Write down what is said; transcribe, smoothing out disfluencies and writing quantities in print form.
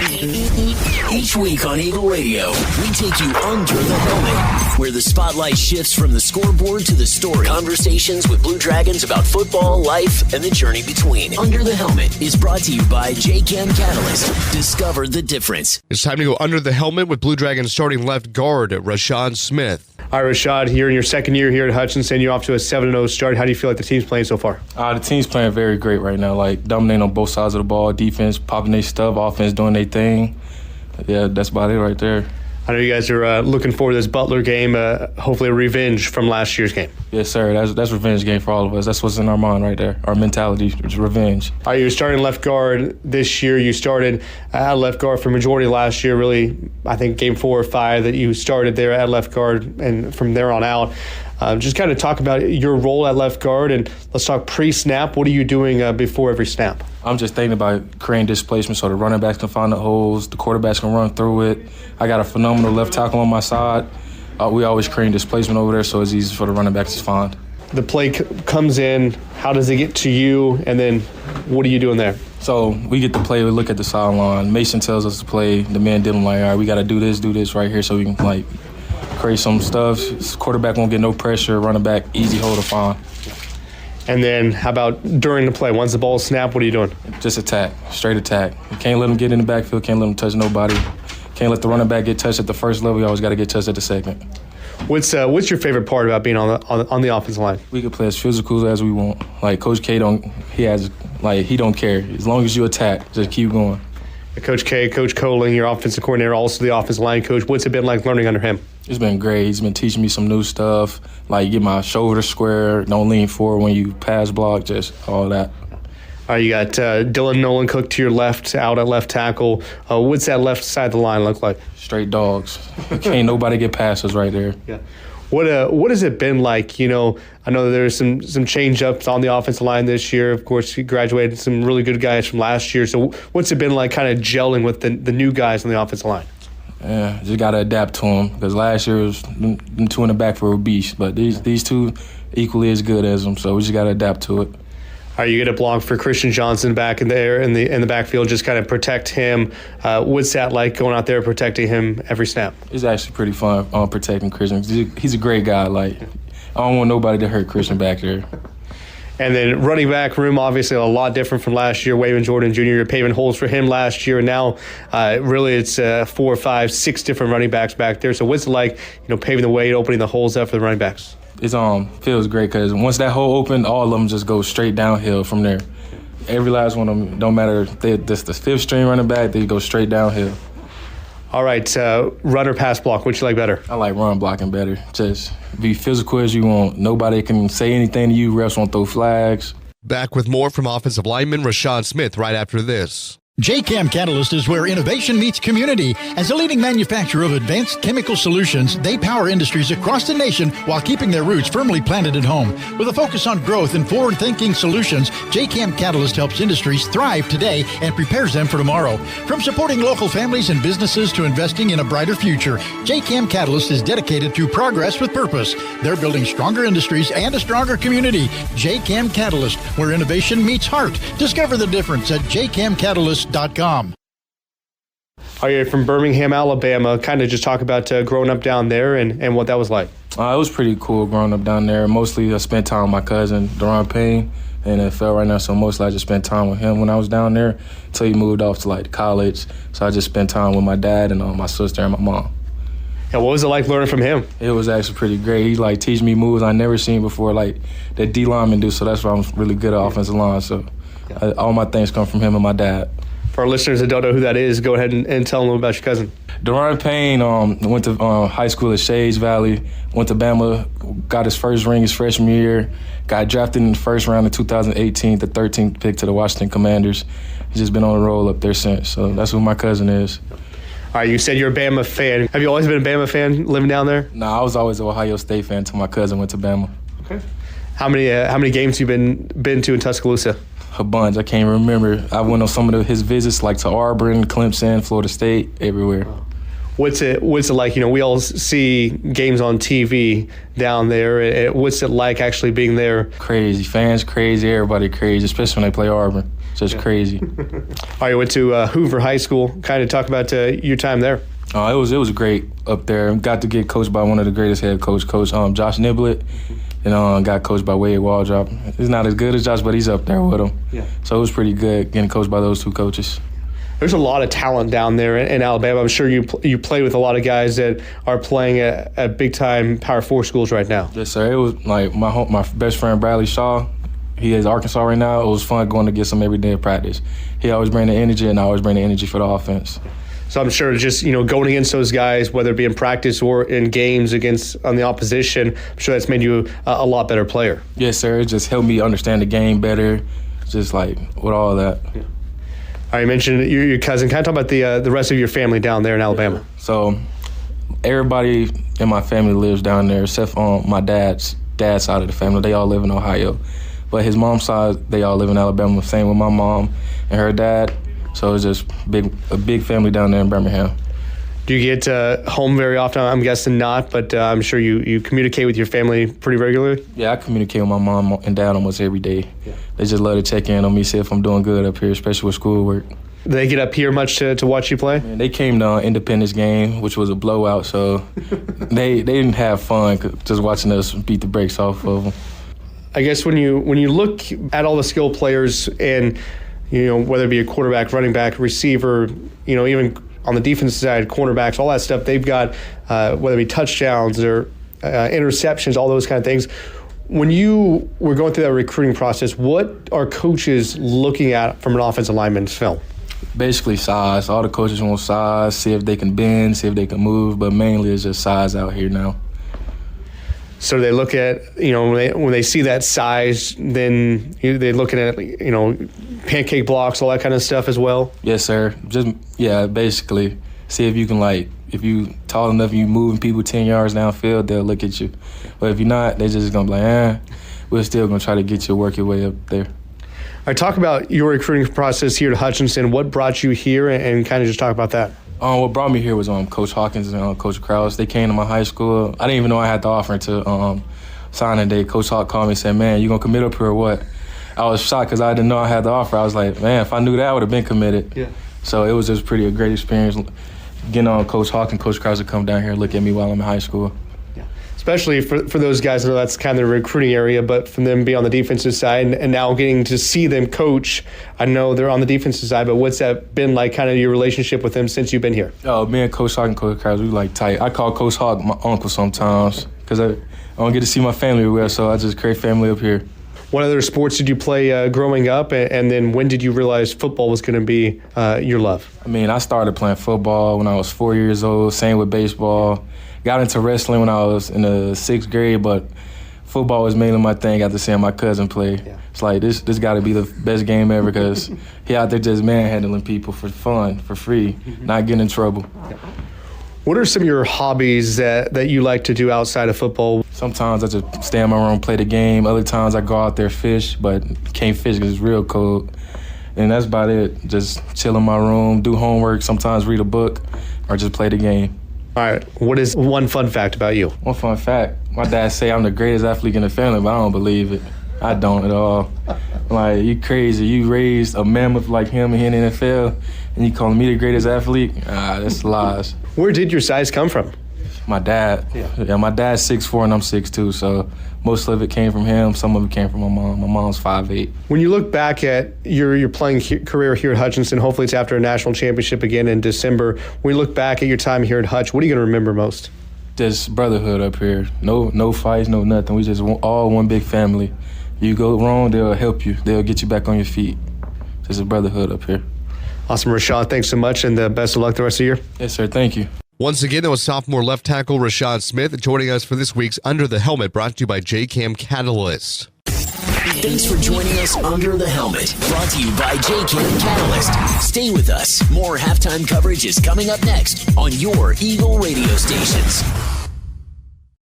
Each week on Eagle Radio, we take you under the helmet, where the spotlight shifts from the scoreboard to the story. Conversations with Blue Dragons about football, life, and the journey between. Under the Helmet is brought to you by JChem Catalyst. Discover the difference. It's time to go under the helmet with Blue Dragons starting left guard, Rashad Smith. All right, Rashad, here in your second year here at Hutchinson, you're off to a 7-0 start. How do you feel like the team's playing so far? The team's playing very great right now, like dominating on both sides of the ball, defense, popping their stuff, offense doing their thing. Yeah, that's about it right there. I know you guys are looking forward to this Butler game, hopefully a revenge from last year's game. Yes, sir. That's a revenge game for all of us. That's what's in our mind right there. Our mentality is revenge. All right, you're starting left guard this year. You started at left guard for majority last year. Really, I think game 4 or 5 that you started there at left guard, and from there on out. Just kind of talk about your role at left guard, and let's talk pre-snap. What are you doing before every snap? I'm just thinking about creating displacement so the running backs can find the holes, the quarterbacks can run through it. I got a phenomenal left tackle on my side. We always create displacement over there, so it's easy for the running backs to find. The play comes in. How does it get to you, and then what are you doing there? So we get the play, we look at the sideline. Mason tells us to play. The man did like, all right, we got to do this right here so we can, create some stuff. Quarterback won't get no pressure. Running back, easy hole to find. And then how about during the play? Once the ball snapped, what are you doing? Just attack, straight attack. You can't let them get in the backfield, can't let them touch nobody. Can't let the running back get touched at the first level. You always got to get touched at the second. What's your favorite part about being on the offensive line? We can play as physical as we want. Coach K he don't care. As long as you attack, just keep going. Coach K, Coach Coling, your offensive coordinator, also the offensive line coach. What's it been like learning under him? It's been great. He's been teaching me some new stuff, get my shoulder square, don't lean forward when you pass block, just all that. All right, you got Dylan Nolan Cook to your left, out at left tackle. What's that left side of the line look like? Straight dogs. Can't nobody get past us right there. Yeah. What has it been like? I know that there's some change-ups on the offensive line this year. Of course, you graduated some really good guys from last year. So what's it been like kind of gelling with the new guys on the offensive line? Yeah, just got to adapt to them because last year was the two in the back for a beast. But these two equally as good as them, so we just got to adapt to it. Are you going to block for Christian Johnson back in there in the backfield, just kind of protect him? What's that like going out there protecting him every snap? It's actually pretty fun protecting Christian. He's a great guy. I don't want nobody to hurt Christian back there. And then running back room, obviously a lot different from last year. Wayman Jordan Jr., you're paving holes for him last year. And now really it's 4, 5, 6 different running backs back there. So what's it like, paving the way, opening the holes up for the running backs? It feels great because once that hole opened, all of them just go straight downhill from there. Every last one of them, don't matter if they're the 5th string running back, they go straight downhill. All right, run or pass block, what you like better? I like run blocking better. Just be physical as you want. Nobody can say anything to you. Refs won't throw flags. Back with more from offensive lineman Rashad Smith right after this. JChem Catalyst is where innovation meets community. As a leading manufacturer of advanced chemical solutions, they power industries across the nation while keeping their roots firmly planted at home. With a focus on growth and forward-thinking solutions, JChem Catalyst helps industries thrive today and prepares them for tomorrow. From supporting local families and businesses to investing in a brighter future, JChem Catalyst is dedicated to progress with purpose. They're building stronger industries and a stronger community. JChem Catalyst, where innovation meets heart. Discover the difference at jchemcatalyst.com. Are you from Birmingham, Alabama? Kind of just talk about growing up down there and what that was like. It was pretty cool growing up down there. Mostly I spent time with my cousin, Deron Payne, in the NFL right now, so mostly I just spent time with him when I was down there until he moved off to college. So I just spent time with my dad and my sister and my mom. And what was it like learning from him? It was actually pretty great. He teach me moves I never seen before, that D linemen do. So that's why I'm really good at offensive line. So all my things come from him and my dad. For our listeners that don't know who that is, go ahead and tell them about your cousin. Deron Payne went to high school at Shades Valley, went to Bama, got his first ring his freshman year, got drafted in the first round in 2018, the 13th pick to the Washington Commanders. He's just been on the roll up there since, so that's who my cousin is. All right, you said you're a Bama fan. Have you always been a Bama fan living down there? No, I was always an Ohio State fan until my cousin went to Bama. Okay. How many games have you been to in Tuscaloosa? A bunch. I can't remember. I went on some of his visits, to Auburn, Clemson, Florida State, everywhere. What's it like? We all see games on TV down there. What's it like actually being there? Crazy. Fans crazy. Everybody crazy, especially when they play Auburn. Just crazy. All right, you went to Hoover High School. Kind of talk about your time there. It was great up there. Got to get coached by one of the greatest head Coach Josh Niblett, and got coached by Wade Waldrop. He's not as good as Josh, but he's up there with him. Yeah. So it was pretty good getting coached by those two coaches. There's a lot of talent down there in Alabama. I'm sure you play with a lot of guys that are playing at big-time Power 4 schools right now. Yes, sir. It was like my best friend, Bradley Shaw. He is Arkansas right now. It was fun going to get some every day of practice. He always bring the energy, and I always bring the energy for the offense. So I'm sure just, going against those guys, whether it be in practice or in games on the opposition, I'm sure that's made you a lot better player. Yes, sir. It just helped me understand the game better, just like with all that. Yeah. All right, you mentioned your cousin. Can I talk about the rest of your family down there in Alabama? So everybody in my family lives down there except on my dad's side of the family. They all live in Ohio. But his mom's side, they all live in Alabama. Same with my mom and her dad. So it's just a big family down there in Birmingham. Do you get home very often? I'm guessing not, but I'm sure you communicate with your family pretty regularly? Yeah, I communicate with my mom and dad almost every day. Yeah. They just love to check in on me, see if I'm doing good up here, especially with schoolwork. Do they get up here much to watch you play? Man, they came to Independence game, which was a blowout, so they didn't have fun just watching us beat the brakes off of them. I guess when you look at all the skill players and, whether it be a quarterback, running back, receiver, even on the defensive side, cornerbacks, all that stuff, they've got, whether it be touchdowns or interceptions, all those kind of things. When you were going through that recruiting process, what are coaches looking at from an offensive lineman's film? Basically size. All the coaches want size, see if they can bend, see if they can move, but mainly it's just size out here now. So they look at, when they see that size, then they're looking at, pancake blocks, all that kind of stuff as well? Yes, sir. Basically. See if you can, if you tall enough, you moving people 10 yards downfield, they'll look at you. But if you're not, they're just going to be like, we're still going to try to get you to work your way up there. All right, talk about your recruiting process here at Hutchinson. What brought you here, and kind of just talk about that. What brought me here was Coach Hawkins and Coach Krause. They came to my high school. I didn't even know I had the offer until signing day. Coach Hawk called me and said, "Man, you going to commit up here or what?" I was shocked because I didn't know I had the offer. I was like, man, if I knew that, I would have been committed. Yeah. So it was just a great experience getting on Coach Hawk and Coach Krause to come down here and look at me while I'm in high school. Especially for those guys, I know that's kind of the recruiting area, but for them to be on the defensive side and now getting to see them coach, I know they're on the defensive side, but what's that been like, kind of your relationship with them since you've been here? Oh, me and Coach Hawk and Coach Krause, we tight. I call Coach Hawk my uncle sometimes because I don't get to see my family well, so I just create family up here. What other sports did you play growing up, and then when did you realize football was going to be your love? I started playing football when I was 4 years old, same with baseball. Got into wrestling when I was in the 6th grade, but football was mainly my thing after seeing my cousin play. Yeah. It's like, this got to be the best game ever because he out there just manhandling people for fun, for free, not getting in trouble. Yeah. What are some of your hobbies that you like to do outside of football? Sometimes I just stay in my room, play the game. Other times I go out there fish, but can't fish because it's real cold. And that's about it. Just chill in my room, do homework, sometimes read a book, or just play the game. All right, what is one fun fact about you? One fun fact, my dad say I'm the greatest athlete in the family, but I don't believe it. I don't at all. Like, you crazy. You raised a mammoth like him here in the NFL, and you calling me the greatest athlete? That's lies. Where did your size come from? My dad. Yeah, my dad's 6'4" and I'm 6'2", so most of it came from him. Some of it came from my mom. My mom's 5'8". When you look back at your playing career here at Hutchinson, hopefully it's after a national championship again in December. When you look back at your time here at Hutch, what are you going to remember most? Just brotherhood up here. No fights, no nothing. We just all one big family. You go wrong, they'll help you. They'll get you back on your feet. Just a brotherhood up here. Awesome, Rashad. Thanks so much, and best of luck the rest of the year. Yes, sir. Thank you. Once again, that was sophomore left tackle Rashad Smith joining us for this week's Under the Helmet, brought to you by JCAM Catalyst. Thanks for joining us Under the Helmet, brought to you by JCAM Catalyst. Stay with us. More halftime coverage is coming up next on your Eagle radio stations.